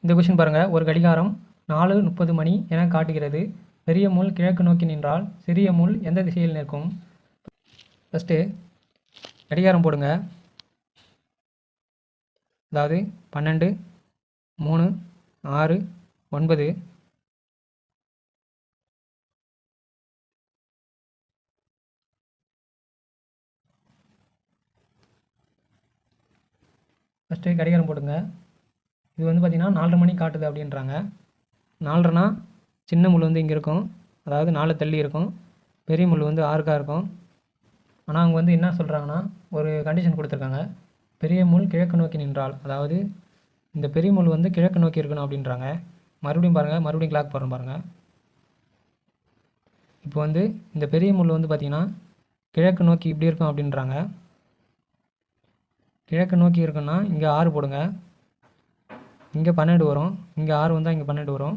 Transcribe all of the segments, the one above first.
இந்த கொஷின் பாருங்கள். ஒரு கடிகாரம் 4:30 மணி என காட்டுகிறது. பெரிய முள் கிழக்கு நோக்கி நின்றால் சிறிய முள் எந்த திசையில் நிற்கும்? ஃபஸ்ட்டு கடிகாரம் போடுங்க. அதாவது 12, 3, 6, 9. ஃபஸ்ட்டு கடிகாரம் போடுங்க. இது வந்து பார்த்திங்கன்னா 4:30 மணி காட்டுது அப்படின்றாங்க. 4:30னா சின்ன முள் வந்து இங்கே இருக்கும், அதாவது 4 தள்ளி இருக்கும். பெரிய முள் வந்து 6 இருக்கும். ஆனால் அவங்க வந்து என்ன சொல்கிறாங்கன்னா, ஒரு கண்டிஷன் கொடுத்துருக்காங்க. பெரிய முள் கிழக்கு நோக்கி நின்றால், அதாவது இந்த பெரிய முள் வந்து கிழக்கு நோக்கி இருக்கணும் அப்படின்றாங்க. மறுபடியும் பாருங்கள், மறுபடியும் கிளாக் போடுறோம் பாருங்கள். இப்போ வந்து இந்த பெரிய முள் வந்து பார்த்திங்கன்னா கிழக்கு நோக்கி இப்படி இருக்கும் அப்படின்றாங்க. கிழக்கு நோக்கி இருக்குன்னா இங்கே 6 போடுங்க. இங்கே 12 வரும். இங்கே 6 வந்தால் இங்கே 12 வரும்.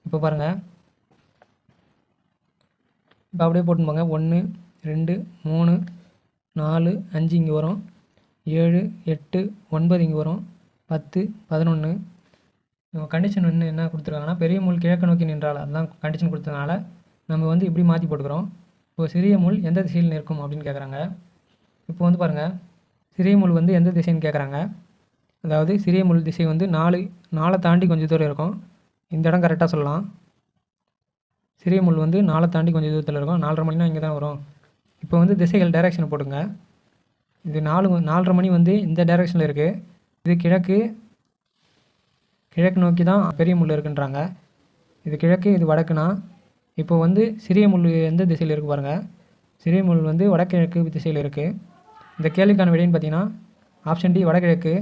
இப்போ பாருங்கள், இப்போ அப்படியே போட்டுன்னு போங்க. 1, 2, 3, 4, 5 இங்கே வரும். 7, 8, 9 இங்கே வரும். 10, 11. கண்டிஷன் வந்து என்ன கொடுத்துருக்காங்கன்னா, பெரிய முள் கிழக்கு நோக்கி நின்றால், அதுதான் கண்டிஷன் கொடுத்ததுனால நம்ம வந்து இப்படி மாற்றி போட்டுக்கிறோம். இப்போ சிறிய முள் எந்த திசையில் நிற்கும் அப்படின்னு கேட்குறாங்க. இப்போ வந்து பாருங்கள், சிறிய முள் வந்து எந்த திசைன்னு கேட்குறாங்க. அதாவது சிறிய முள் திசை வந்து 4 தாண்டி கொஞ்சம் தூரம் இருக்கும். இந்த இடம் கரெக்டாக சொல்லலாம். சிறிய முள் வந்து 4 தாண்டி கொஞ்சம் தூரத்தில் இருக்கும். 4:30 மணினா இங்கே தான் வரும். இப்போ வந்து திசைகள் டைரெக்ஷன் போட்டுங்க. இது 4:30 மணி வந்து இந்த டைரெக்ஷனில் இருக்குது. இது கிழக்கு நோக்கி தான் பெரிய முள் இருக்குன்றாங்க. இது கிழக்கு, இது வடக்குனா, இப்போ வந்து சிறிய முள் எந்த திசையில் இருக்குது பாருங்கள். சிறிய முள் வந்து வடகிழக்கு திசையில் இருக்குது. இந்த கேள்விக்கான விடைன்னு பார்த்தீங்கன்னா ஆப்ஷன் டி வடகிழக்கு.